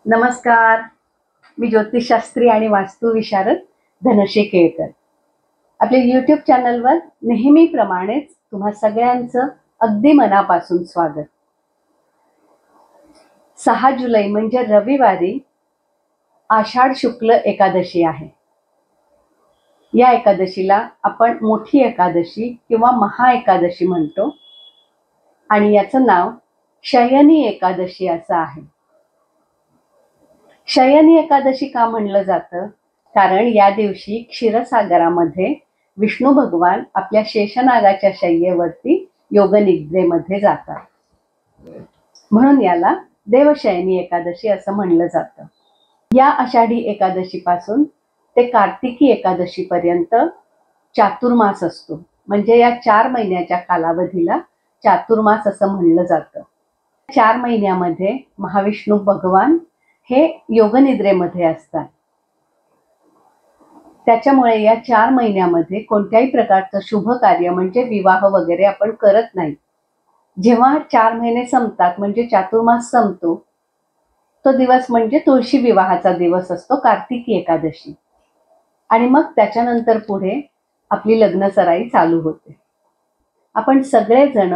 नमस्कार. मी ज्योतिषशास्त्री आणि वास्तुविशारद धनश्री केळकर. आपल्या YouTube चॅनलवर नेहमीप्रमाणेच तुम्हा सगळ्यांचं अगदी मनापासून स्वागत. 6 जुलै म्हणजे रविवारी आषाढ शुक्ल एकादशी आहे. या एकादशीला आपण मोठी एकादशी किंवा महा एकादशी म्हणतो आणि याचं नाव शयनी एकादशी असं आहे. शयनी एकादशी का म्हणलं जातं? कारण या दिवशी क्षीरसागरामध्ये विष्णू भगवान आपल्या शेषनागाच्या शय्येवरती योगनिद्रेमध्ये जातात, म्हणून याला देवशयनी एकादशी असं म्हणलं जातं. या आषाढी एकादशीपासून ते कार्तिकी एकादशी पर्यंत चातुर्मास असतो, म्हणजे या 4 महिन्याच्या कालावधीला चातुर्मास असं म्हणलं जातं. 4 महिन्यामध्ये महाविष्णू भगवान हे योगनिद्रेमध्ये असतात. त्याच्यामुळे या 4 महिन्यामध्ये कोणत्याही प्रकारचं शुभ कार्य म्हणजे विवाह वगैरे आपण करत नाही. जेव्हा 4 महिने संपतात म्हणजे चातुर्मास संपतो, तो दिवस म्हणजे तुळशी विवाहाचा दिवस असतो, कार्तिकी एकादशी. आणि मग त्याच्यानंतर पुढे आपली लग्नसराई चालू होते. आपण सगळेजण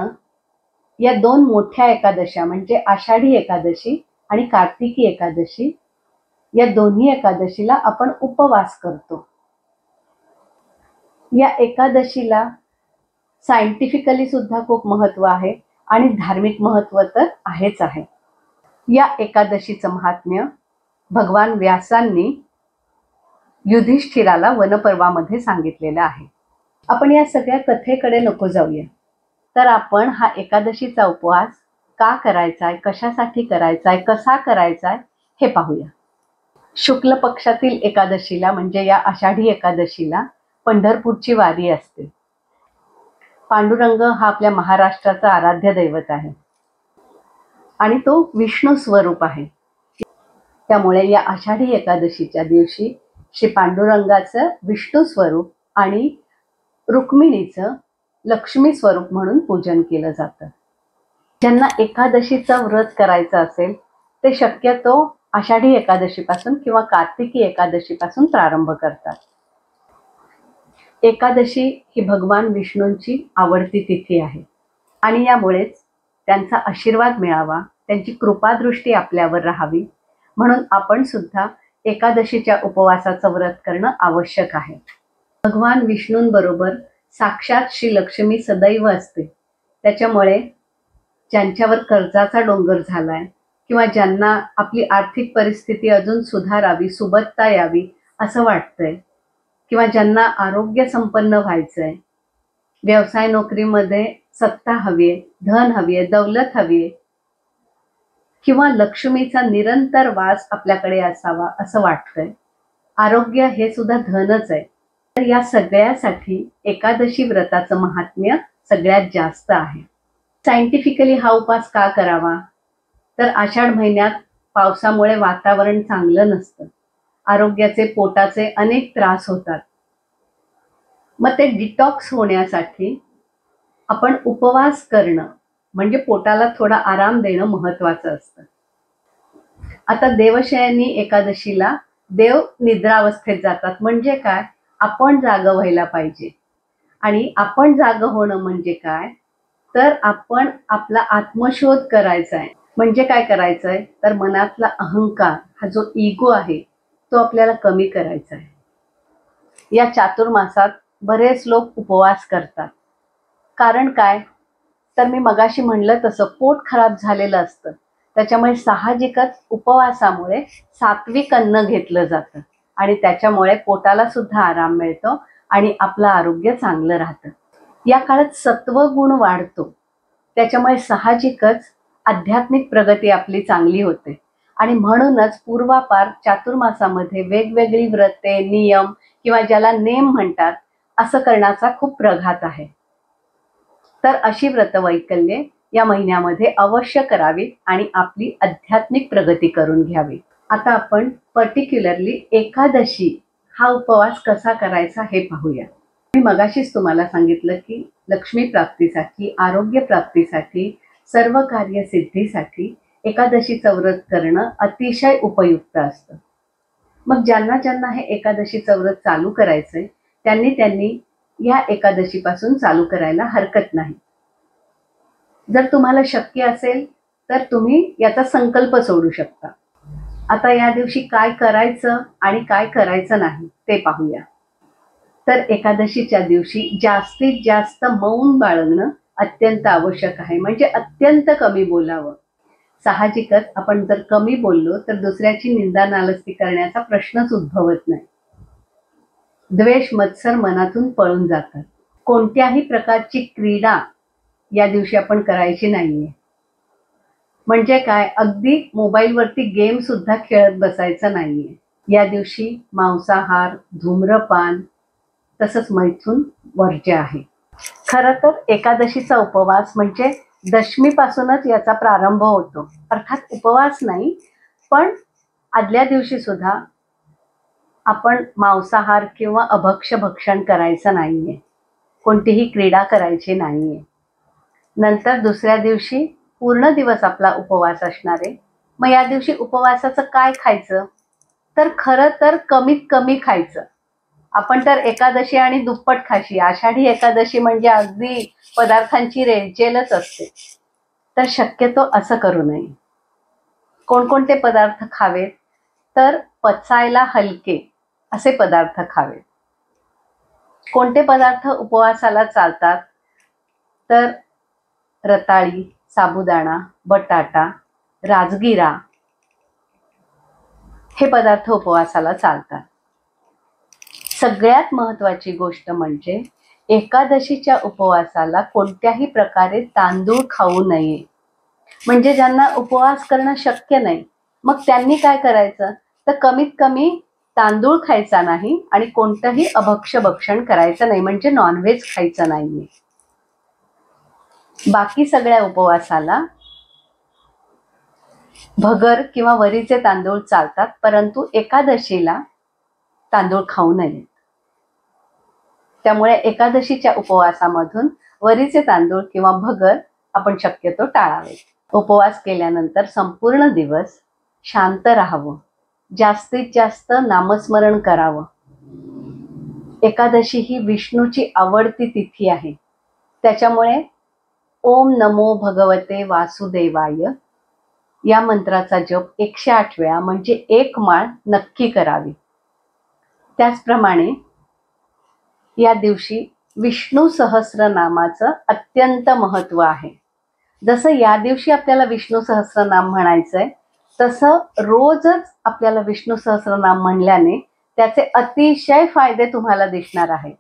या 2 मोठ्या एकादशा म्हणजे आषाढी एकादशी आणि कार्तिकी एकादशी या दोन्ही एकादशीला आपण उपवास करतो. या एकादशीला सायंटिफिकली सुद्धा खूप महत्व आहे आणि धार्मिक महत्व तर आहेच आहे. या एकादशीचं महात्म्य भगवान व्यासांनी युधिष्ठिराला वनपर्वामध्ये सांगितलेलं आहे. आपण या सगळ्या कथेकडे नको जाऊया, तर आपण हा एकादशीचा उपवास का करायचाय, कशासाठी करायचाय, कसा करायचाय हे पाहूया. शुक्ल पक्षातील एकादशीला म्हणजे या आषाढी एकादशीला पंढरपूरची वारी असते. पांडुरंग हा आपल्या महाराष्ट्राचा आराध्य दैवत आहे आणि तो विष्णू स्वरूप आहे. त्यामुळे या आषाढी एकादशीच्या दिवशी श्री पांडुरंगाचं विष्णू स्वरूप आणि रुक्मिणीचं लक्ष्मी स्वरूप म्हणून पूजन केलं जातं. ज्यांना एकादशीचं व्रत करायचं असेल ते शक्यतो आषाढी एकादशीपासून किंवा कार्तिकी एकादशीपासून प्रारंभ करतात. एकादशी ही भगवान विष्णूंची आवडती तिथी आहे आणि यामुळेच त्यांचा आशीर्वाद मिळावा, त्यांची कृपादृष्टी आपल्यावर राहावी म्हणून आपण सुद्धा एकादशीच्या उपवासाचं व्रत करणं आवश्यक आहे. भगवान विष्णूंबरोबर साक्षात श्री लक्ष्मी सदैव असते. त्याच्यामुळे ज्यांच्यावर कर्जाचा डोंगर झालाय किंवा ज्यांना आपली आर्थिक परिस्थिती अजून सुधारावी, सुबत्ता यावी असं वाटतंय, किंवा ज्यांना आरोग्य संपन्न व्हायचंय, व्यवसाय नोकरीमध्ये सत्ता हवी आहे, धन हवी आहे, दौलत हवी आहे, किंवा लक्ष्मीचा निरंतर वास आपल्याकडे असावा असं वाटतंय, आरोग्य हे सुद्धा धनच आहे, तर या सगळ्यासाठी एकादशी व्रताचं महात्म्य सगळ्यात जास्त आहे. सायंटिफिकली हा उपवास का करावा? तर आषाढ महिन्यात पावसामुळे वातावरण चांगलं नसतं, आरोग्याचे पोटाचे अनेक त्रास होतात. मग ते डिटॉक्स होण्यासाठी आपण उपवास करणं म्हणजे पोटाला थोडा आराम देणं महत्वाचं असतं. आता देवशयनी एकादशीला देव निद्रावस्थेत जातात, म्हणजे काय? आपण जागं व्हायला पाहिजे. आणि आपण जागं होणं म्हणजे काय? तर आपण आपला आत्मशोध करायचा आहे. म्हणजे काय करायचंय? तर मनातला अहंकार, हा जो इगो आहे तो आपल्याला कमी करायचा आहे. या चातुर्मासात बरेच लोक उपवास करतात. कारण काय? तर मी मगाशी म्हणलं तसं पोट खराब झालेलं असतं, त्याच्यामुळे साहजिकच उपवासामुळे सात्विक अन्न घेतलं जातं आणि त्याच्यामुळे पोटाला सुद्धा आराम मिळतो आणि आपलं आरोग्य चांगलं राहतं. या काळात सत्वगुण वाढतो, त्याच्यामुळे साहजिकच आध्यात्मिक प्रगती आपली चांगली होते आणि म्हणूनच पूर्वापार चातुर्मासामध्ये वेगवेगळी व्रते, नियम किंवा ज्याला नेम म्हणतात असं करण्याचा खूप प्रघात आहे. तर अशी व्रतवैकल्ये या महिन्यामध्ये अवश्य करावी आणि आपली आध्यात्मिक प्रगती करून घ्यावी. आता आपण पर्टिक्युलरली एकादशी हा उपवास कसा करायचा हे पाहूया. मी मगाशीच तुम्हाला सांगितलं की लक्ष्मी प्राप्तीसाठी, आरोग्य प्राप्तीसाठी, सर्व कार्यसिद्धीसाठी एकादशीचं व्रत करणं अतिशय उपयुक्त असतं. मग ज्यांना ज्यांना हे एकादशीचं व्रत चालू करायचंय त्यांनी या एकादशीपासून चालू करायला हरकत नाही. जर तुम्हाला शक्य असेल तर तुम्ही याचा संकल्प सोडू शकता. आता या दिवशी काय करायचं आणि काय करायचं नाही ते पाहूया. तर एकादशीच्या दिवशी जास्तीत जास्त मौन बाळगणं अत्यंत आवश्यक आहे. म्हणजे अत्यंत कमी बोलावं. साहजिकच आपण जर कमी बोललो तर दुसऱ्याची निंदा नालस्ती करण्याचा प्रश्नच उद्भवत नाही. द्वेष मत्सर मनातून पळून जातात. कोणत्याही प्रकारची क्रीडा या दिवशी आपण करायची नाहीये. म्हणजे काय, अगदी मोबाईलवरती गेम सुद्धा खेळत बसायचं नाहीये. या दिवशी मांसाहार, धूम्रपान तसंच मैथून वर्ज्य आहे. खरं तर एकादशीचा उपवास म्हणजे दशमीपासूनच याचा प्रारंभ होतो. अर्थात उपवास नाही, पण आदल्या दिवशी सुद्धा आपण मांसाहार किंवा अभक्ष्य भक्षण करायचं नाहीये. कोणतीही क्रीडा करायची नाहीये. नंतर दुसऱ्या दिवशी पूर्ण दिवस आपला उपवास असणार आहे. मग या दिवशी उपवासाचं काय खायचं? तर खरं तर कमीत कमी खायचं. आपण तर एकादशी आणि दुप्पट खाशी, आषाढी एकादशी म्हणजे अगदी पदार्थांची रेलचेलच असते. तर शक्यतो असं करू नये. कोणकोणते पदार्थ खावेत? तर पचायला हलके असे पदार्थ खावेत. कोणते पदार्थ उपवासाला चालतात? तर रताळी, साबुदाणा, बटाटा, राजगिरा हे पदार्थ उपवासाला चालतात. सगळ्यात महत्त्वाची गोष्ट म्हणजे एकादशीच्या उपवासाला कोणत्याही प्रकारे तांदूळ खाऊ नये. म्हणजे ज्यांना उपवास करणं शक्य नाही, मग त्यांनी काय करायचं? तर कमीत कमी तांदूळ खायचा नाही आणि कोणतंही अभक्ष्य भक्षण करायचं नाही, म्हणजे नॉनव्हेज खायचं नाहीये. बाकी सगळ्या उपवासाला भगर किंवा वरीचे तांदूळ चालतात, परंतु एकादशीला तांदूळ खाऊ नये. त्यामुळे एकादशीच्या उपवासामधून वरीचे तांदूळ किंवा भगर आपण शक्यतो टाळावे. उपवास केल्यानंतर संपूर्ण दिवस शांत राहावं. जास्तीत जास्त नामस्मरण करावं. एकादशी ही विष्णूची आवडती तिथी आहे. त्याच्यामुळे ओम नमो भगवते वासुदेवाय या मंत्राचा जप 108 वेळा म्हणजे 1 माळ नक्की करावी. त्याचप्रमाणे या दिवशी विष्णू सहस्रनामाचं अत्यंत महत्त्व आहे. जसं या दिवशी आपल्याला विष्णू सहस्रनाम म्हणायचंय, तसं रोजच आपल्याला विष्णू सहस्रनाम म्हणल्याने त्याचे अतिशय फायदे तुम्हाला दिसणार आहेत.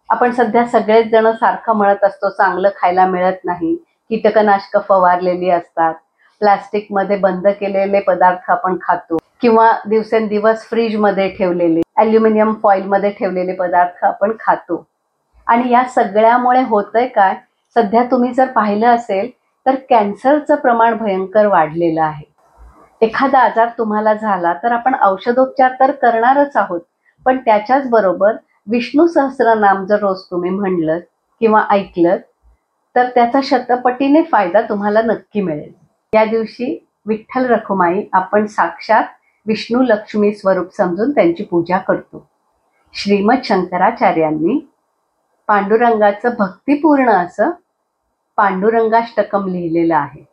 आपण सध्या सगळेच जण सारखं म्हणत असतो चांगलं खायला मिळत नाही, कीटकनाशक फवारलेली असतात, प्लास्टिकमध्ये बंद केलेले पदार्थ आपण खातो किंवा दिवसेंदिवस फ्रीजमध्ये ठेवलेले, ॲल्युमिनियम फॉईलमध्ये ठेवलेले पदार्थ आपण खातो. आणि या सगळ्यामुळे होतंय काय? सध्या तुम्ही जर पाहिलं असेल तर कॅन्सरचं प्रमाण भयंकर वाढलेलं आहे. एखादा आजार तुम्हाला झाला तर आपण औषधोपचार तर करणारच आहोत, पण त्याच्याच बरोबर विष्णू सहस्रनाम जर रोज तुम्ही म्हणलं किंवा ऐकलं तर त्याचा शतपटीने फायदा तुम्हाला नक्की मिळेल. या दिवशी विठ्ठल रखुमाई आपण साक्षात विष्णू लक्ष्मी स्वरूप समजून त्यांची पूजा करतो. श्रीमद शंकराचार्यांनी पांडुरंगाचं भक्तिपूर्ण असं पांडुरंगाष्टकम लिहिलेलं आहे.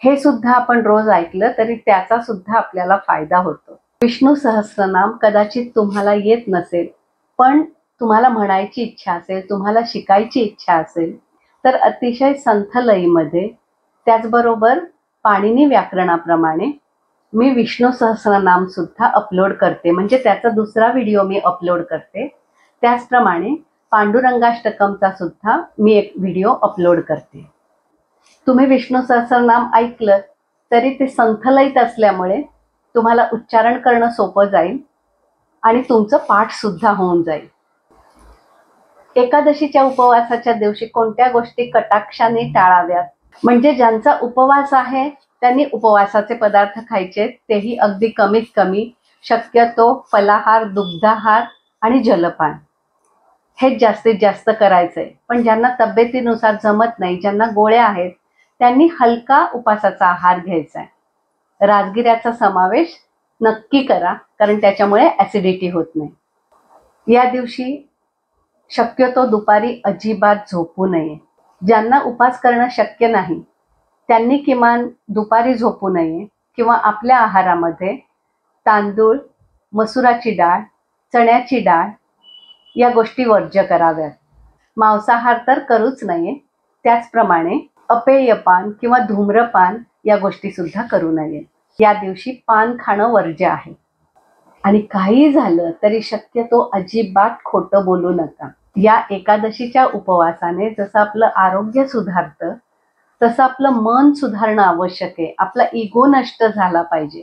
हे सुद्धा आपण रोज ऐकलं तरी त्याचा सुद्धा आपल्याला फायदा होतो. विष्णू सहस्रनाम कदाचित तुम्हाला येत नसेल, पण तुम्हाला म्हणायची इच्छा असेल, तुम्हाला शिकायची इच्छा असेल तर अतिशय संथ लयीमध्ये, त्याचबरोबर पाणिनी व्याकरणाप्रमाणे मी विष्णू सहस्रनाम सुद्धा अपलोड करते. म्हणजे त्याचा दुसरा व्हिडिओ मी अपलोड करते. त्याचप्रमाणे पांडुरंगाष्टकमचा सुद्धा मी एक व्हिडिओ अपलोड करते. तुम्ही विष्णू सहस्रनाम ऐकलं तरी ते संथलयीत असल्यामुळे तुम्हाला उच्चारण करणं सोपं जाईल आणि तुमचं पाठ सुद्धा होऊन जाईल. एकादशीच्या उपवासाच्या दिवशी कोणत्या गोष्टी कटाक्षाने टाळाव्यात? म्हणजे ज्यांचा उपवास आहे त्यांनी उपवासाचे पदार्थ खायचे, तेही अगदी कमीत कमी. शक्यतो फलाहार, दुग्धाहार आणि जलपान हेच जास्तीत जास्त करायचंय. पण ज्यांना तब्येतीनुसार जमत नाही, ज्यांना गोळ्या आहेत, त्यांनी हलका उपासाचा आहार घ्यायचा आहे. राजगिऱ्याचा समावेश नक्की करा, कारण त्याच्यामुळे ॲसिडिटी होत नाही. या दिवशी शक्यतो दुपारी अजिबात झोपू नये. ज्यांना उपास करणं शक्य नाही त्यांनी किमान दुपारी झोपू नये किंवा आपल्या आहारामध्ये तांदूळ, मसुराची डाळ, चण्याची डाळ या गोष्टी वर्ज्य कराव्यात. मांसाहार तर करूच नये. त्याचप्रमाणे अपेयपान किंवा धूम्रपान या गोष्टी सुद्धा करू नये. या दिवशी पान खाणं वर्ज्य आहे. आणि काही झालं तरी शक्यतो अजिबात खोटं बोलू नका. या एकादशीच्या उपवासाने जसं आपलं आरोग्य सुधारतं तसं आपलं मन सुधारणं आवश्यक आहे. आपला इगो नष्ट झाला पाहिजे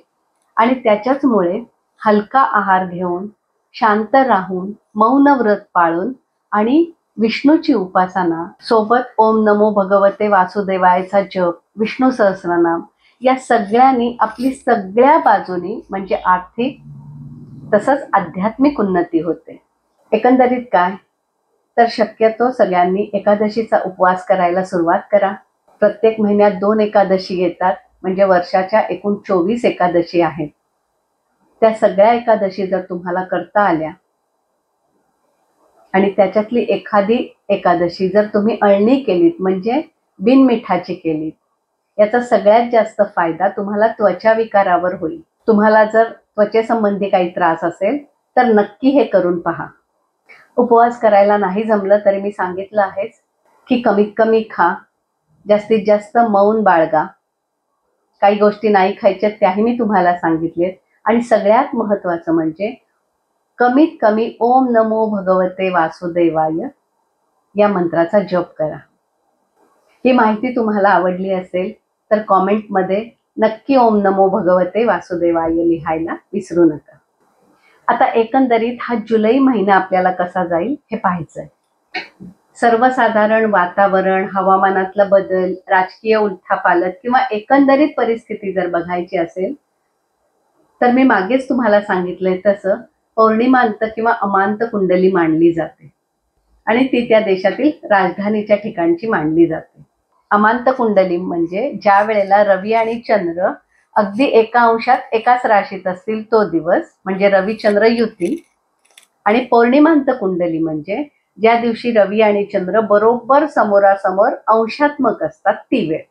आणि त्याच्याचमुळे हलका आहार घेऊन, शांत राहून, मौन व्रत पाळून आणि विष्णूची उपासना सोबत ओम नमो भगवते वासुदेवायचा जप, विष्णू सहस्रनाम या सगळ्यांनी आपली सगळ्या बाजूनी म्हणजे आर्थिक तसंच आध्यात्मिक उन्नती होते. एकंदरीत काय तर शक्यतो सगळ्यांनी एकादशीचा उपवास करायला सुरुवात करा. प्रत्येक महिन्यात 2 एकादशी येतात, म्हणजे वर्षाच्या एकूण 24 एकादशी आहेत. त्या सगळ्या एकादशी जर तुम्हाला करता आल्या आणि त्याच्यातली एखादी एकादशी जर तुम्ही अळणी केलीत म्हणजे बिनमिठाची केलीत, याचा सगळ्यात जास्त फायदा तुम्हाला त्वचा विकारावर होईल. तुम्हाला जर त्वचेसंबंधी काही त्रास असेल तर नक्की हे करून पहा. उपवास करायला नाही जमलं तरी मी सांगितलं आहेच की कमीत कमी खा, जास्तीत जास्त मौन बाळगा. काही गोष्टी नाही खायच्या त्याही मी तुम्हाला सांगितलेत. आणि सगळ्यात महत्त्वाचं म्हणजे कमीत कमी ओम नमो भगवते वासुदेवाय या मंत्राचा जप करा. ही माहिती तुम्हाला आवडली असेल तर कॉमेंटमध्ये नक्की ओम नमो भगवते वासुदेवाय लिहायला विसरू नका. आता एकंदरीत हा जुलै महिना आपल्याला कसा जाईल हे पाहायचंय. सर्वसाधारण वातावरण, हवामानातला बदल, राजकीय उलथापालथ किंवा एकंदरीत परिस्थिती जर बघायची असेल तर मी मागेच तुम्हाला सांगितलंय तसं पौर्णिमांत किंवा अमांत कुंडली मांडली जाते आणि ती त्या देशातील राजधानीच्या ठिकाणची मांडली जाते. अमांत कुंडली म्हणजे ज्या वेळेला रवी आणि चंद्र अगदी एका अंशात एकाच राशीत असतील तो दिवस म्हणजे रविचंद्र युती. आणि पौर्णिमांत कुंडली म्हणजे ज्या दिवशी रवी आणि चंद्र बरोबर समोरासमोर अंशात्मक असतात ती वेळ.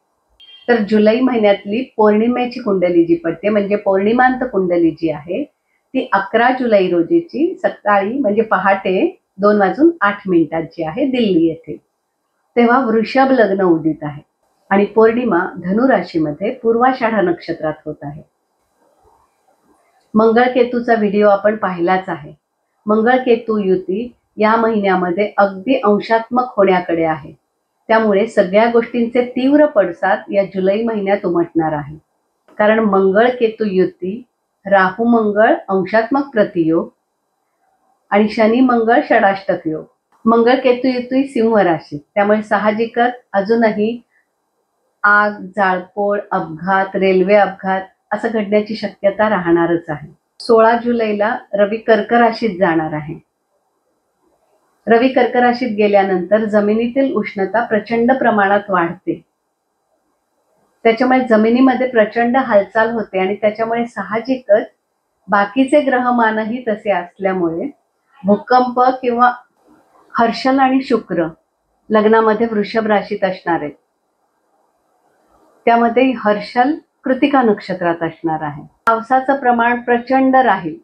तर जुलै महिन्यातली पौर्णिमेची कुंडली जी पडते म्हणजे पौर्णिमांत कुंडली जी आहे ती 11 जुलै रोजीची सकाळी म्हणजे पहाटे 2:08 आहे दिल्ली येथे. तेव्हा वृषभ लग्न उदित आहे आणि पौर्णिमा धनु राशीमध्ये पूर्वाषाढा नक्षत्रात होत आहे. मंगळकेतूचा व्हिडिओ आपण पाहिलाच आहे. मंगळकेतू युती या महिन्यामध्ये अगदी अंशात्मक होण्याकडे आहे. त्यामुळे सगळ्या गोष्टींचे तीव्र पडसाद या जुलै महिन्यात उमटणार आहे. कारण मंगळकेतू युती, राहू मंगळ अंशात्मक प्रतियोग आणि शनी मंगळ षडाष्टक योग. मंगळकेतू युती सिंह राशीत, त्यामुळे साहजिकच अजूनही आग, जाळपोळ, अपघात, रेल्वे अपघात असं घडण्याची शक्यता राहणारच आहे. 16 जुलैला रवी कर्क राशीत जाणार आहे. रवी कर्क राशीत गेल्यानंतर जमिनीतील उष्णता प्रचंड प्रमाणात वाढते. त्याच्यामुळे जमिनीमध्ये प्रचंड हालचाल होते आणि त्याच्यामुळे साहजिकच बाकीचे ग्रहमानही तसे असल्यामुळे भूकंप किंवा हर्षल आणि शुक्र लग्नामध्ये वृषभ राशीत असणार आहेत. त्यामध्ये हर्षल कृतिका नक्षत्रात असणार आहे. पावसाचं प्रमाण प्रचंड राहील.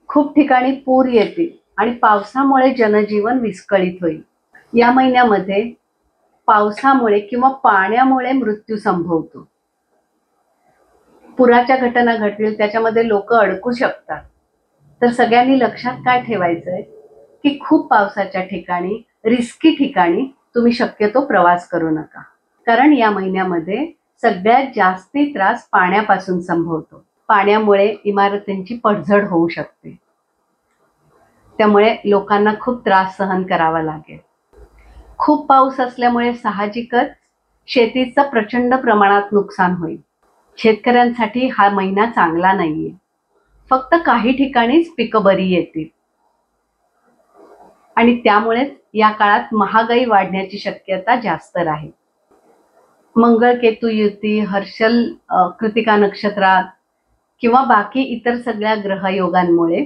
खूप ठिकाणी पूर येतील आणि पावसामुळे जनजीवन विस्कळीत होईल. या महिन्यामध्ये पावसामुळे किंवा पाण्यामुळे मृत्यू संभवतो. पुराच्या घटना घडतील, त्याच्यामध्ये लोक अडकू शकतात. तर सगळ्यांनी लक्षात काय ठेवायचंय की खूप पावसाच्या ठिकाणी, रिस्की ठिकाणी तुम्ही शक्यतो प्रवास करू नका. कारण या महिन्यामध्ये सगळ्यात जास्ती त्रास पाण्यापासून संभवतो. पाण्यामुळे इमारतींची पडझड होऊ शकते. त्यामुळे लोकांना खूप त्रास सहन करावा लागेल. खूप पाऊस असल्यामुळे साहजिकच शेतीचं प्रचंड प्रमाणात नुकसान होईल. शेतकऱ्यांसाठी हा महिना चांगला नाहीये. फक्त काही ठिकाणीच पिकं बरी येतील आणि त्यामुळेच या काळात महागाई वाढण्याची शक्यता जास्त राहील. मंगळ केतू युती हर्षल कृतिका नक्षत्रात किंवा बाकी इतर सगळ्या ग्रहयोगांमुळे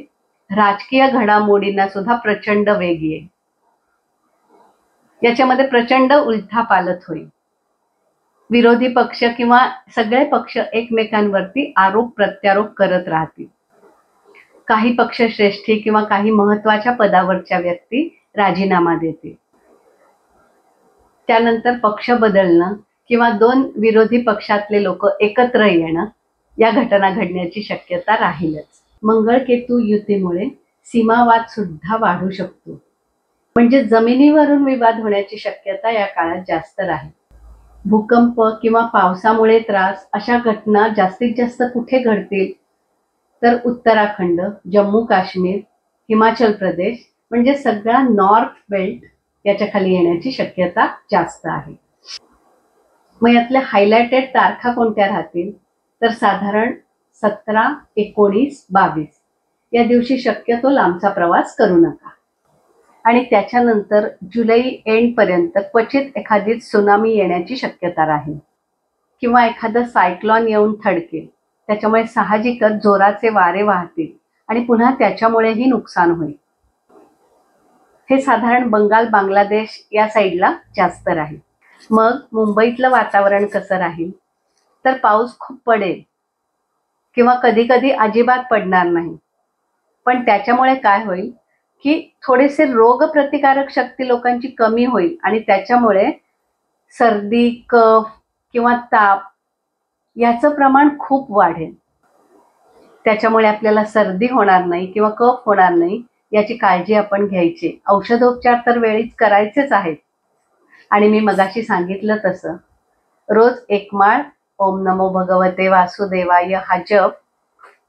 राजकीय घडामोडींना सुद्धा प्रचंड वेग येईल. याच्यामध्ये प्रचंड उलथापालथ होईल. विरोधी पक्ष किंवा सगळे पक्ष एकमेकांवरती आरोप प्रत्यारोप करत राहतील. काही पक्षश्रेष्ठी किंवा काही महत्वाच्या पदावरच्या व्यक्ती राजीनामा देतील. त्यानंतर पक्ष बदलणं किंवा दोन विरोधी पक्षातले लोक एकत्र येणं या घटना घडण्याची शक्यता राहीलच. मंगळ केतू युतीमुळे सीमावाद सुद्धा वाढू शकतो. म्हणजे जमिनीवरून विवाद होण्याची शक्यता या काळात जास्त राहील. भूकंप किंवा पावसामुळे त्रास अशा घटना जास्तीत जास्त कुठे घडतील तर उत्तराखंड, जम्मू काश्मीर, हिमाचल प्रदेश म्हणजे सगळा नॉर्थ बेल्ट याच्या खाली येण्याची शक्यता जास्त आहे. मग यातल्या हायलाइटेड तारखा कोणत्या राहतील तर साधारण 17, 19, 22 या दिवशी शक्यतो लांबचा प्रवास करू नका. आणि त्याच्यानंतर जुलै एंड पर्यंत क्वचित एखादी त्सुनामी येण्याची शक्यता राहील किंवा एखादं सायक्लॉन येऊन थडकेल. त्याच्यामुळे साहजिकच जोराचे वारे वाहतील आणि पुन्हा त्याच्यामुळेही नुकसान होईल. हे साधारण बंगाल, बांगलादेश या साईडला जास्त राहील. मग मुंबईतलं वातावरण कसं राहील तर पाऊस खूप पडेल किंवा कधी कधी अजिबात पडणार नाही. पण त्याच्यामुळे काय होईल की थोडेसे रोग प्रतिकारक शक्ती लोकांची कमी होईल आणि त्याच्यामुळे सर्दी, कफ किंवा ताप याचं प्रमाण खूप वाढेल. त्याच्यामुळे आपल्याला सर्दी होणार नाही किंवा कफ होणार नाही याची काळजी आपण घ्यायची. औषधोपचार तर वेळीच करायचेच आहेत. आणि मी मगाशी सांगितलं तसं रोज एक माळ ओम नमो भगवते वासुदेवाय हा जप,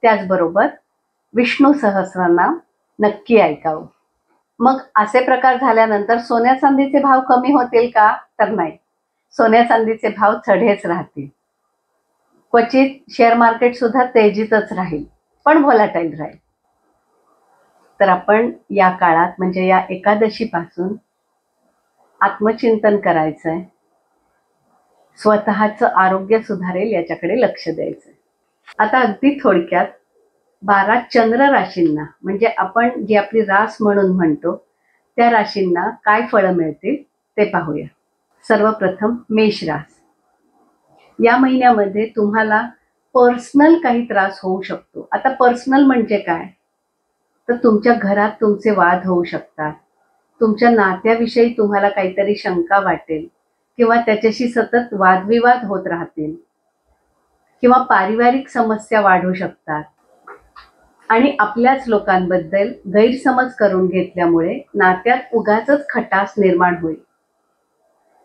त्याचबरोबर विष्णू सहस्रनाम नक्की ऐकावं. मग असे प्रकार झाल्यानंतर सोन्या चांदीचे भाव कमी होतील का तर नाही, सोन्या चांदीचे भाव चढेच राहतील. क्वचित शेअर मार्केट सुद्धा तेजीतच राहील पण व्होलाटाईल राहील. तर आपण या काळात म्हणजे या एकादशीपासून आत्मचिंतन करायचंय. स्वतःचं आरोग्य सुधारेल याच्याकडे लक्ष द्यायचंय. आता अगदी थोडक्यात 12 चंद्र राशींना म्हणजे आपण जी आपली रास म्हणून म्हणतो त्या राशींना काय फळं मिळतील ते पाहूया. सर्वप्रथम मेष रास. या महिन्यामध्ये तुम्हाला पर्सनल काही त्रास होऊ शकतो. आता पर्सनल म्हणजे काय तर तुमच्या घरात तुमचे वाद होऊ शकतात. तुमच्या नात्याविषयी तुम्हाला काहीतरी शंका वाटेल किंवा त्याच्याशी सतत वादविवाद होत राहतील किंवा पारिवारिक समस्या वाढू शकतात. आणि आपल्याच लोकांबद्दल गैरसमज करून घेतल्यामुळे नात्यात उगाचच खटास निर्माण होईल.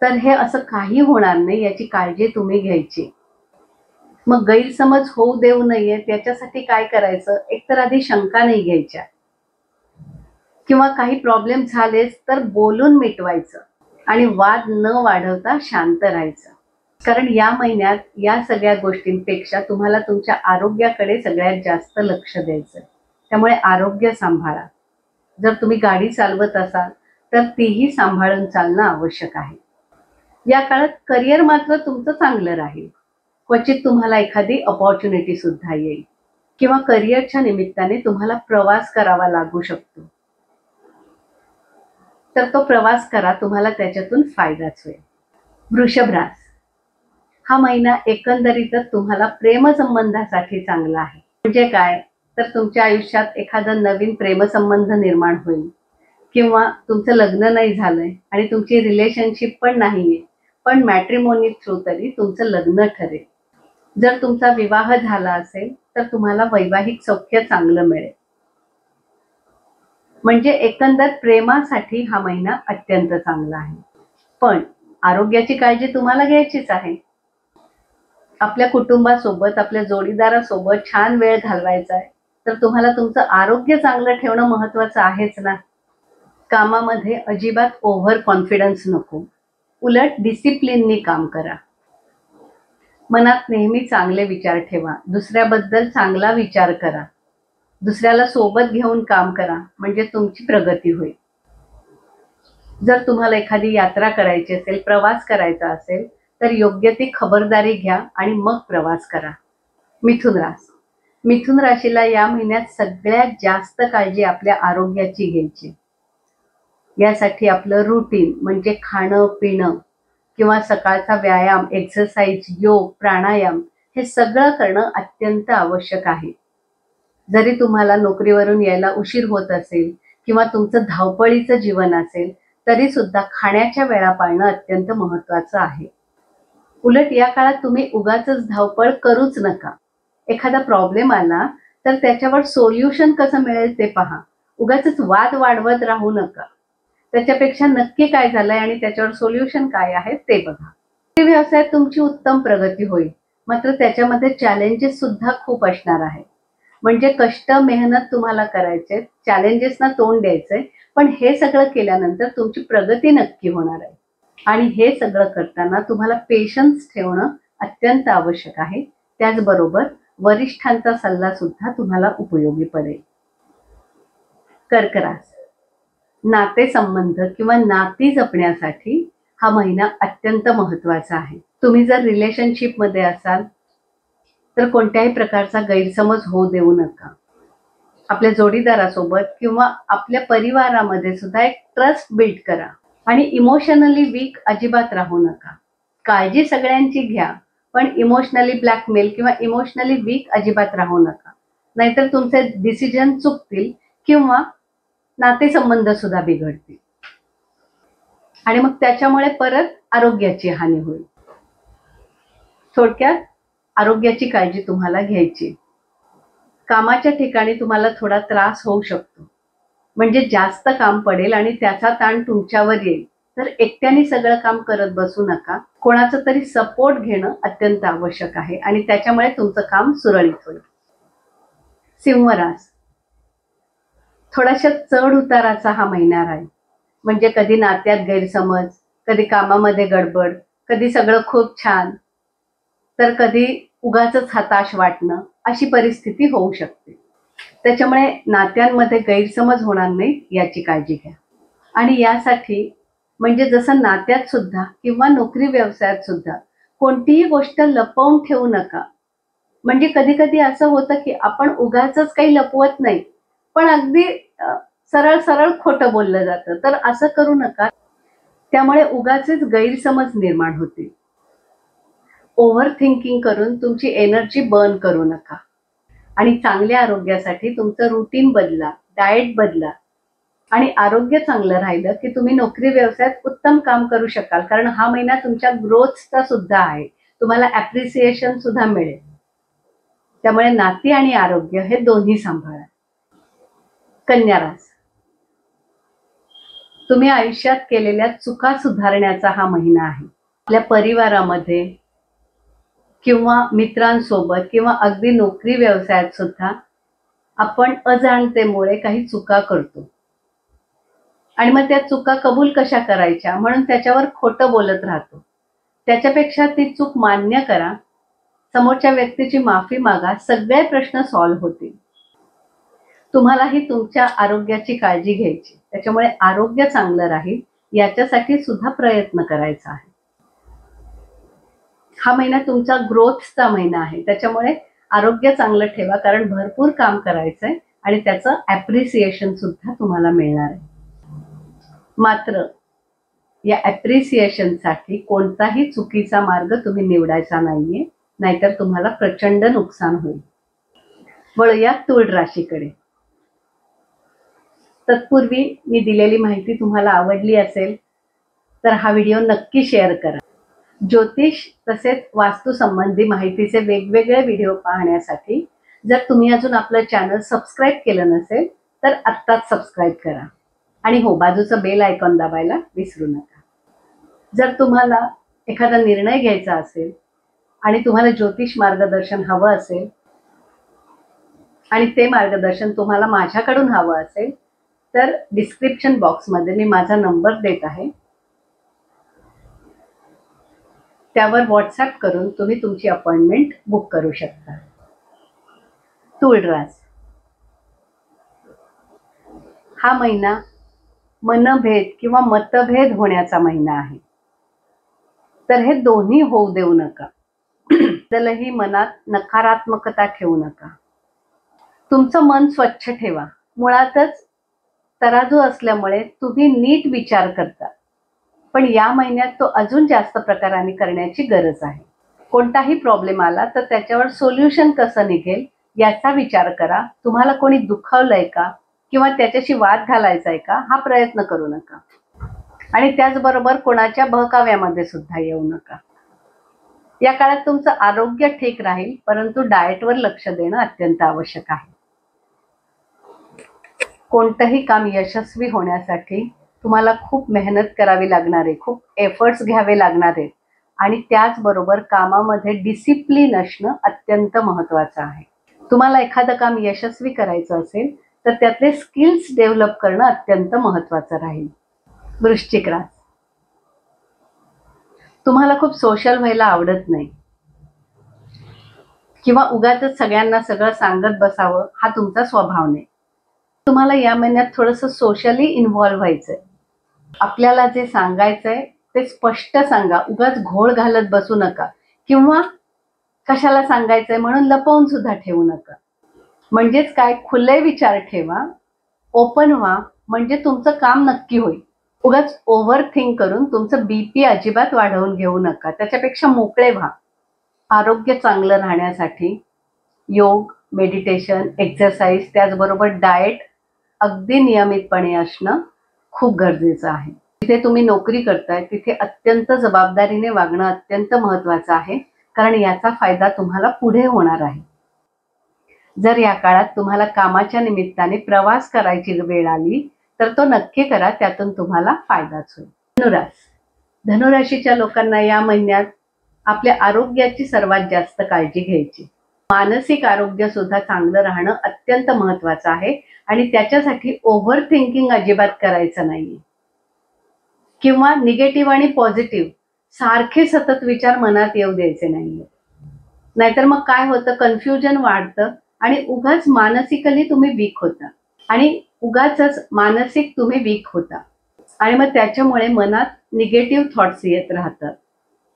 तर हे असं काही होणार नाही याची काळजी तुम्ही घ्यायची. मग गैरसमज होऊ देऊ नये त्याच्यासाठी काय करायचं, एकतर आधी शंका नाही घ्यायच्या किंवा काही प्रॉब्लेम झालेच तर बोलून मिटवायचं आणि वाद न वाढवता शांत राहायचं. कारण या महिन्यात या सगळ्या गोष्टींपेक्षा तुम्हाला तुमच्या आरोग्याकडे सगळ्यात जास्त लक्ष द्यायचं. त्यामुळे आरोग्य सांभाळा. जर तुम्ही गाडी चालवत असाल तर तीही सांभाळून चालणं आवश्यक आहे. या काळात करिअर मात्र तुमचं चांगलं राहील. क्वचित तुम्हाला एखादी अपॉर्च्युनिटी सुद्धा येईल किंवा करिअरच्या निमित्ताने तुम्हाला प्रवास करावा लागू शकतो. तर तो प्रवास करा, तुम्हाला त्याच्यातून फायदाच होईल. वृषभ रास. हा महिना एकंदरीतच तुम्हाला प्रेमसंबंधासाठी चांगला आहे. म्हणजे काय तर तुमच्या आयुष्यात एखादा नवीन प्रेमसंबंध निर्माण होईल किंवा तुमचं लग्न नाही झालंय आणि तुमची रिलेशनशिप पण नाहीये पण मॅट्रिमोनी थ्रू तरी तुमचं लग्न ठरेल. जर तुमचा विवाह झाला असेल तर तुम्हाला वैवाहिक सौख्य चांगलं मिळेल. म्हणजे एकंदर प्रेमासाठी हा महिना अत्यंत चांगला आहे. पण आरोग्याची काळजी तुम्हाला घ्यायचीच आहे. आपल्या कुटुंबासोबत आपल्या जोडीदारासोबत छान वेळ घालवायचा आहे तर तुम्हाला तुमचं आरोग्य चांगलं ठेवणं महत्वाचं आहेच ना. कामामध्ये अजिबात ओव्हर कॉन्फिडन्स नको, उलट डिसिप्लिननी काम करा. मनात नेहमी चांगले विचार ठेवा, दुसऱ्याबद्दल चांगला विचार करा, दुसऱ्याला सोबत घेऊन काम करा म्हणजे तुमची प्रगती होईल. जर तुम्हाला एखादी यात्रा करायची असेल, प्रवास करायचा असेल तर योग्य ती खबरदारी घ्या आणि मग प्रवास करा. मिथुन रास. मिथुन राशीला या महिन्यात सगळ्यात जास्त काळजी आपल्या आरोग्याची घ्यायची. यासाठी आपलं रुटीन म्हणजे खाणं पिणं किंवा सकाळचा व्यायाम, एक्सरसाइज, योग, प्राणायाम हे सगळं करणं अत्यंत आवश्यक आहे. जरी तुम्हाला नोकरीवरून यायला उशीर होत असेल किंवा तुमचं धावपळीचं जीवन असेल, तरी सुद्धा खाण्याच्या वेळा पाळणं अत्यंत महत्त्वाचं आहे. उलट या काळात तुम्ही उगाचच धावपळ करूच नका. एखादा प्रॉब्लेम आला तर त्याच्यावर सोल्युशन कसं मिळेल ते पहा. उगाचच वाद वाढवत राहू नका. त्याच्यापेक्षा नक्की काय झालंय आणि त्याच्यावर सोल्युशन काय आहे ते बघा. व्यवसायात तुमची उत्तम प्रगती होईल, मात्र त्याच्यामध्ये चॅलेंजेस सुद्धा खूप असणार आहे. म्हणजे कष्ट मेहनत तुम्हाला करायचे, चॅलेंजेसना तोंड द्यायचंय, पण हे सगळं केल्यानंतर तुमची प्रगती नक्की होणार आहे. आणि हे सगळं करताना तुम्हाला पेशन्स ठेवणं अत्यंत आवश्यक आहे. त्याचबरोबर वरिष्ठांचा सल्ला सुद्धा तुम्हाला उपयोगी पडेल. कर्क रास. नातेसंबंध किंवा नाती जपण्यासाठी हा महिना अत्यंत महत्त्वाचा आहे. तुम्ही जर रिलेशनशिपमध्ये असाल तर कोणत्याही प्रकारचा गैरसमज होऊ देऊ नका. आपल्या जोडीदारासोबत किंवा आपल्या परिवारामध्ये सुद्धा एक ट्रस्ट बिल्ड करा आणि इमोशनली वीक अजिबात राहू नका. काळजी सगळ्यांची घ्या, पण इमोशनली ब्लॅकमेल किंवा इमोशनली वीक अजिबात राहू नका. नाहीतर तुमचे डिसिजन चुकतील किंवा नातेसंबंध सुद्धा बिघडतील आणि मग त्याच्यामुळे परत आरोग्याची हानी होईल. थोडक्यात आरोग्याची काळजी तुम्हाला घ्यायची. कामाच्या ठिकाणी तुम्हाला थोडा त्रास होऊ शकतो, म्हणजे जास्त काम पडेल आणि त्याचा ताण तुमच्यावर येईल. तर एकट्याने सगळं काम करत बसू नका. कोणाचा तरी सपोर्ट घेणं अत्यंत आवश्यक आहे आणि त्याच्यामुळे तुमचं काम सुरळीत होईल. सिंह रास. थोडाशा चढ उताराचा हा महिना आहे. म्हणजे कधी नात्यात गैरसमज, कधी कामामध्ये गडबड, कधी सगळं खूप छान, तर कधी उगाचच हताश वाटणं, अशी परिस्थिती होऊ शकते. त्याच्यामुळे नात्यांमध्ये गैरसमज होणार नाही याची काळजी घ्या. आणि यासाठी म्हणजे जसं नात्यात सुद्धा किंवा नोकरी व्यवसायात सुद्धा कोणतीही गोष्ट लपवून ठेवू नका. म्हणजे कधी कधी असं होतं की आपण उगाचच काही लपवत नाही, पण अगदी सरळ सरळ खोटं बोललं जातं. तर असं करू नका. त्यामुळे उगाचच गैरसमज निर्माण होतील. ओव्हर थिंकिंग करून तुमची एनर्जी बर्न करू नका. आणि चांगल्या आरोग्यासाठी तुमचं रुटीन बदला, डाएट बदला. आणि आरोग्य चांगलं राहिलं की तुम्ही नोकरी व्यवसायात उत्तम काम करू शकाल. कारण हा महिना तुमच्या ग्रोथचा सुद्धा आहे. तुम्हाला ॲप्रिसिएशन सुद्धा मिळेल. त्यामुळे नाती आणि आरोग्य हे दोन्ही सांभाळा. कन्या रास. तुम्ही आयुष्यात केलेल्या चुका सुधारण्याचा हा महिना आहे. आपल्या परिवारामध्ये किंवा मित्रांसोबत किंवा अगदी नोकरी व्यवसायात सुद्धा आपण अजाणतेमुळे काही चुका करतो आणि मग त्या चुका कबूल कशा करायच्या म्हणून त्याच्यावर खोटं बोलत राहतो. त्याच्यापेक्षा ती चूक मान्य करा, समोरच्या व्यक्तीची माफी मागा, सगळे प्रश्न सॉल्व्ह होतील. तुम्हालाही तुमच्या आरोग्याची काळजी घ्यायची. त्याच्यामुळे आरोग्य चांगलं राहील याच्यासाठी सुद्धा प्रयत्न करायचा आहे. हा महिना तुमचा ग्रोथचा महिना आहे. त्याच्यामुळे आरोग्य चांगलं ठेवा, कारण भरपूर काम करायचंय आणि त्याचं ॲप्रिसिएशन सुद्धा तुम्हाला मिळणार आहे. मात्र या ॲप्रिसिएशनसाठी कोणताही चुकीचा मार्ग तुम्ही निवडायचा नाहीये, नाहीतर तुम्हाला प्रचंड नुकसान होईल. वळूया तुळ राशीकडे. तत्पूर्वी मी दिलेली माहिती तुम्हाला आवडली असेल तर हा व्हिडिओ नक्की शेअर करा. ज्योतिष तसेच वास्तू संबंधी माहितीचे वेगवेगळे व्हिडिओ पाहण्यासाठी जर तुम्ही अजून आपलं चॅनल सबस्क्राईब केलं नसेल तर आत्ताच सबस्क्राईब करा. आणि हो, बाजूचं बेल आयकॉन दाबायला विसरू नका. जर तुम्हाला एखादा निर्णय घ्यायचा असेल आणि तुम्हाला ज्योतिष मार्गदर्शन हवं असेल आणि ते मार्गदर्शन तुम्हाला माझ्याकडून हवं असेल तर डिस्क्रिप्शन बॉक्समध्ये मी माझा नंबर देत आहे. त्यावर व्हॉट्सॲप करून तुम्ही तुमची अपॉइंटमेंट बुक करू शकता. तुळ रास. हा महिना मनभेद किंवा मतभेद होण्याचा महिना आहे. तर हे दोन्ही होऊ देऊ नका. त्यालाही मनात नकारात्मकता ठेवू नका. तुमचं मन स्वच्छ ठेवा. मुळातच तराजू असल्यामुळे तुम्ही नीट विचार करता, पण या महिन्यात तो अजून जास्त प्रकाराने करण्याची गरज आहे. कोणताही प्रॉब्लेम आला तर त्याच्यावर सोल्युशन कसं निघेल याचा विचार करा. तुम्हाला कोणी दुखावलंय का किंवा त्याच्याशी वाद घालायचा आहे का हा प्रयत्न करू नका. आणि त्याचबरोबर कोणाच्या बहकाव्यामध्ये सुद्धा येऊ नका. या काळात तुमचं आरोग्य ठीक राहील, परंतु डाएटवर लक्ष देणं अत्यंत आवश्यक आहे. कोणतंही काम यशस्वी होण्यासाठी तुम्हाला खूप मेहनत करावी लागणार आहे, खूप एफर्ट्स घ्यावे लागणार आहेत आणि त्याचबरोबर कामामध्ये डिसिप्लिन असणं अत्यंत महत्त्वाचं आहे. तुम्हाला एखादं काम यशस्वी करायचं असेल तर त्यातले स्किल्स डेव्हलप करणं अत्यंत महत्त्वाचं राहील. वृश्चिक रास, तुम्हाला खूप सोशल व्हायला आवडत नाही किंवा उगाचच सगळ्यांना सगळं सांगत बसावं हा तुमचा स्वभाव नाही. तुम्हाला या महिन्यात थोडंसं सोशली इन्व्हॉल्व्ह व्हायचंय. आपल्याला जे सांगायचंय ते स्पष्ट सांगा. उगाच घोळ घालत बसू नका किंवा कशाला सांगायचंय म्हणून लपवून सुद्धा ठेवू नका. म्हणजेच काय, खुले विचार ठेवा, ओपन व्हा, म्हणजे तुमचं काम नक्की होईल. उगाच ओव्हर थिंक करून तुमचं बीपी अजिबात वाढवून घेऊ नका. त्याच्यापेक्षा मोकळे व्हा. आरोग्य चांगलं राहण्यासाठी योग, मेडिटेशन, एक्सरसाइज, त्याचबरोबर डाएट अगदी नियमितपणे असणं खूप गरजेचं आहे. जिथे तुम्ही नोकरी करताय तिथे अत्यंत जबाबदारीने वागणं अत्यंत महत्त्वाचं आहे, कारण याचा फायदा तुम्हाला पुढे होणार आहे. जर या काळात तुम्हाला कामाच्या निमित्ताने प्रवास करायची वेळ आली तर तो नक्की करा, त्यातून तुम्हाला फायदाच होईल. धनुरास, धनुराशीच्या लोकांना या महिन्यात आपल्या आरोग्याची सर्वात जास्त काळजी घ्यायची. मानसिक आरोग्य सुद्धा चांगलं राहणं अत्यंत महत्त्वाचं आहे आणि त्याच्यासाठी ओव्हर थिंकिंग अजिबात करायचं नाहीये किंवा निगेटिव्ह आणि पॉझिटिव्ह सारखे सतत विचार मनात येऊ द्यायचे नाहीये. नाहीतर मग काय होतं, कन्फ्युजन वाढतं आणि उगाच मानसिकली तुम्ही वीक होता आणि उगाचच मानसिक तुम्ही वीक होता आणि मग त्याच्यामुळे मनात निगेटिव्ह थॉट्स येत राहतात.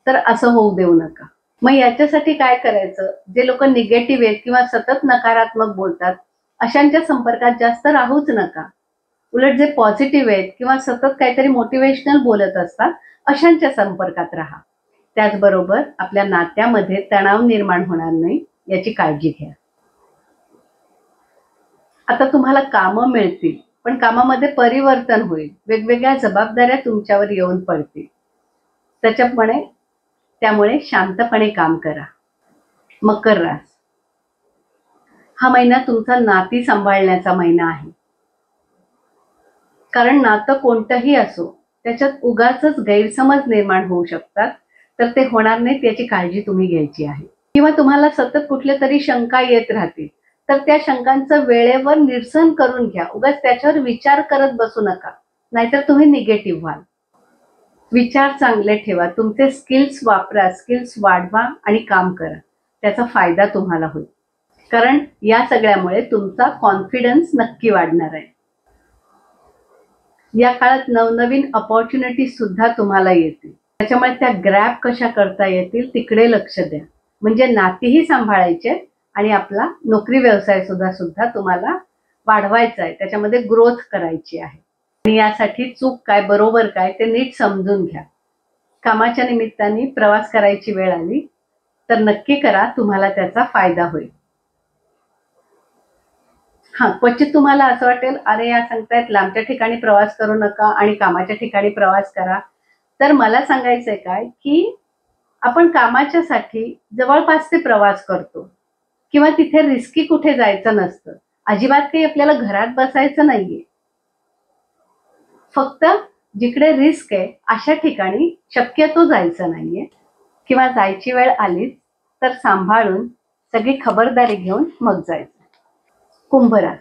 तर असं होऊ देऊ नका. मग याच्यासाठी काय करायचं, जे लोक निगेटिव्ह आहेत किंवा सतत नकारात्मक बोलतात अशांच्या संपर्कात जास्त राहूच नका. उलट जे पॉझिटिव्ह आहेत किंवा सतत काहीतरी मोटिवेशनल बोलत असतात अशांच्या संपर्कात राहा. त्याचबरोबर आपल्या नात्यामध्ये तणाव निर्माण होणार नाही याची काळजी घ्या. आता तुम्हाला कामं मिळतील, पण कामामध्ये परिवर्तन होईल. वेगवेगळ्या जबाबदाऱ्या तुमच्यावर येऊन पडतील. त्यामुळे शांतपणे काम करा. मकर रास, हा महिना तुमचा नाती सांभाळण्याचा महिना आहे. कारण नातं कोणतंही असो त्याच्यात उगाचच गैरसमज निर्माण होऊ शकतात, तर ते होणार नाहीत याची काळजी तुम्ही घ्यायची आहे. किंवा तुम्हाला सतत कुठल्या तरी शंका येत राहतील तर त्या शंकांचं वेळेवर निरसन करून घ्या. उगाच त्याच्यावर विचार करत बसू नका, नाहीतर तुम्ही निगेटिव्ह व्हाल. विचार चांगले ठेवा, तुमचे स्किल्स वापरा, स्किल्स वाढवा आणि काम करा. त्याचा फायदा तुम्हाला होईल, कारण या सगळ्यामुळे तुमचा कॉन्फिडन्स नक्की वाढणार आहे. या काळात नवनवीन अपॉर्च्युनिटीज सुद्धा तुम्हाला येतील. त्याच्यामुळे त्या ग्रॅब कशा करता येतील तिकडे लक्ष द्या. म्हणजे नातीही सांभाळायचे आणि आपला नोकरी व्यवसाय सुद्धा तुम्हाला वाढवायचा आहे, त्याच्यामध्ये ग्रोथ करायची आहे. आणि यासाठी चूक काय बरोबर काय ते नीट समजून घ्या. कामाच्या निमित्ताने प्रवास करायची वेळ आली तर नक्की करा, तुम्हाला त्याचा फायदा होईल. क्वचित तुम्हाला असं वाटेल, अरे या सांगतायत लांबच्या ठिकाणी प्रवास करू नका आणि कामाच्या ठिकाणी प्रवास करा. तर मला सांगायचंय काय की आपण कामाच्यासाठी जवळपासचे प्रवास करतो किंवा तिथे रिस्की कुठे जायचं नसतं. अजिबात काही आपल्याला घरात बसायचं नाहीये. फक्त जिकडे रिस्क आहे अशा ठिकाणी शक्यतो जायचं नाहीये किंवा जायची वेळ आली तर सांभाळून सगळी खबरदारी घेऊन मग जायचं. कुंभ रास,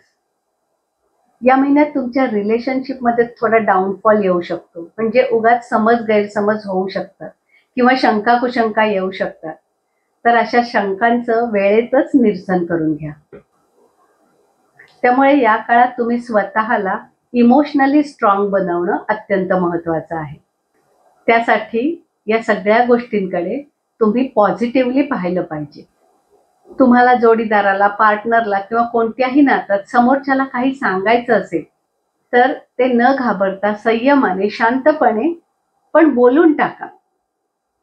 या महिन्यात तुमच्या रिलेशनशिपमध्ये थोडा डाऊनफॉल येऊ शकतो. म्हणजे उगाच गैरसमज होऊ शकतात किंवा शंका कुशंका येऊ शकतात. तर अशा शंकांचं वेळेतच निरसन करून घ्या. त्यामुळे या काळात तुम्ही स्वतःला इमोशनली स्ट्रॉंग बनवणं अत्यंत महत्त्वाचं आहे. त्यासाठी या सगळ्या गोष्टींकडे तुम्ही पॉझिटिव्हली पाहिलं पाहिजे. तुम्हाला जोडीदाराला, पार्टनरला किंवा कोणत्याही नात्यात समोरच्याला काही सांगायचं असेल तर ते न घाबरता संयमाने, शांतपणे पण बोलून टाका.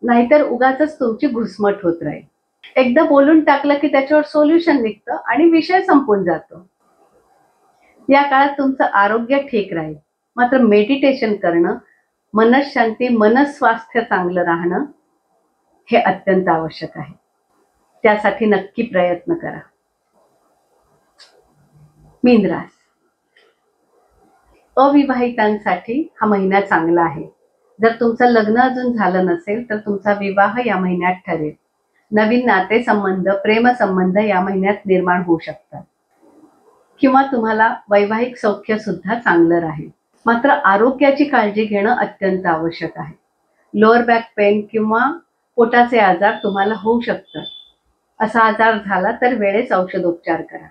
नाहीतर उगाचच तुमची घुसमट होत राहील. एकदा बोलून टाकलं की त्याच्यावर सोल्युशन निघतं आणि विषय संपून जातो. या काळात तुमचं आरोग्य ठीक राहील. मात्र मेडिटेशन करणं, मनःशांती, मनस्वास्थ्य चांगलं राहणं हे अत्यंत आवश्यक आहे. त्यासाठी नक्की प्रयत्न करा. मीन रास, अविवाहितांसाठी हा महिना चांगला आहे. जर तुमचं लग्न अजून झालं नसेल तर तुमचा विवाह या महिन्यात ठरेल. नवीन नातेसंबंध, प्रेमसंबंध या महिन्यात निर्माण होऊ शकतात किंवा तुम्हाला वैवाहिक सौख्य सुद्धा चांगलं राहील. मात्र आरोग्याची काळजी घेणं अत्यंत आवश्यक आहे. लोअर बॅक पेन किंवा पोटाचे आजार तुम्हाला होऊ शकतात. असा आजार झाला तर वेळेस औषधोपचार करा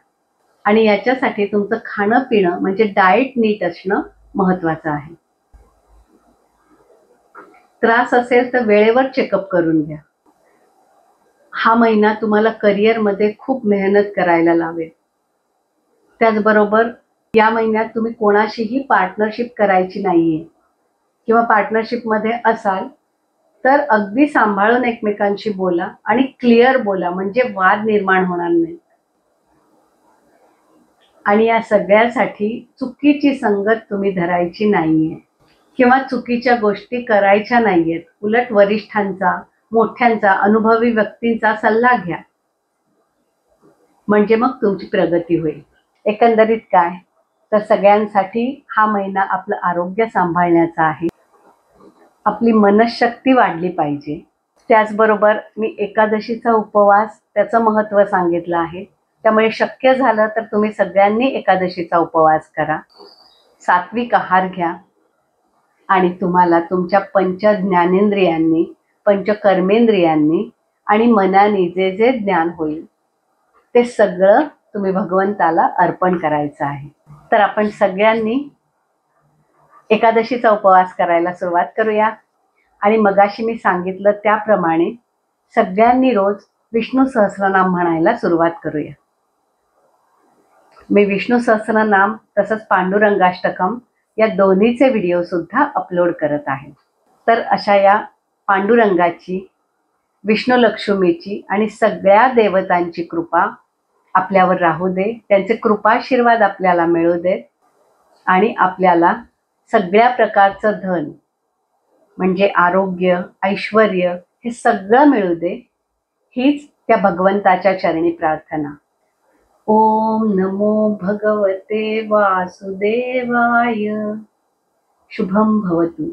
आणि याच्यासाठी तुमचं खाणं पिणं म्हणजे डाएट नीट असणं महत्वाचं आहे. त्रास असेल तर वेळेवर चेकअप करून घ्या. हा महिना तुम्हाला करिअरमध्ये खूप मेहनत करायला लावेल. त्याचबरोबर या महिन्यात तुम्ही कोणाशीही पार्टनरशिप करायची नाहीये किंवा पार्टनरशिपमध्ये असाल तर अगदी सांभाळून एकमेकांशी बोला आणि क्लिअर बोला, म्हणजे वाद निर्माण होणार नाही. आणि या सगळ्यासाठी चुकीची संगत तुम्ही धरायची नाहीये किंवा चुकीच्या गोष्टी करायच्या नाहीयेत. उलट वरिष्ठांचा, मोठ्यांचा, अनुभवी व्यक्तींचा सल्ला घ्या, म्हणजे मग तुमची प्रगती होईल. एकंदरीत काय तर सगळ्यांसाठी हा महिना आपलं आरोग्य सांभाळण्याचा आहे. आपली मनःशक्ती वाढली पाहिजे. त्याचबरोबर मी एकादशीचा उपवास, त्याचं महत्त्व सांगितलं आहे. त्यामुळे शक्य झालं तर तुम्ही सगळ्यांनी एकादशीचा उपवास करा. सात्विक आहार घ्या आणि तुम्हाला तुमच्या पंच ज्ञानेंद्रियांनी, पंचकर्मेंद्रियांनी आणि मनाने जे जे ज्ञान होईल ते सगळं तुम्ही भगवंताला अर्पण करायचं आहे. तर आपण सगळ्यांनी एकादशीचा उपवास करायला सुरुवात करूया आणि मगाशी मी सांगितलं त्याप्रमाणे सगळ्यांनी रोज विष्णू सहस्रनाम म्हणायला सुरुवात करूया. मी विष्णू सहस्रनाम तसंच पांडुरंगाष्टकम या दोन्हीचे व्हिडिओ सुद्धा अपलोड करत आहे. तर अशा या पांडुरंगाची, विष्णू लक्ष्मीची आणि सगळ्या देवतांची कृपा आपल्यावर राहू दे. त्यांचे कृपाशीर्वाद आपल्याला मिळू देत आणि आपल्याला सगळ्या प्रकारचं धन म्हणजे आरोग्य, ऐश्वर्य हे सगळं मिळू दे, हीच त्या भगवंताच्या चरणी प्रार्थना. ओम नमो भगवते वासुदेवाय. शुभम भवतु.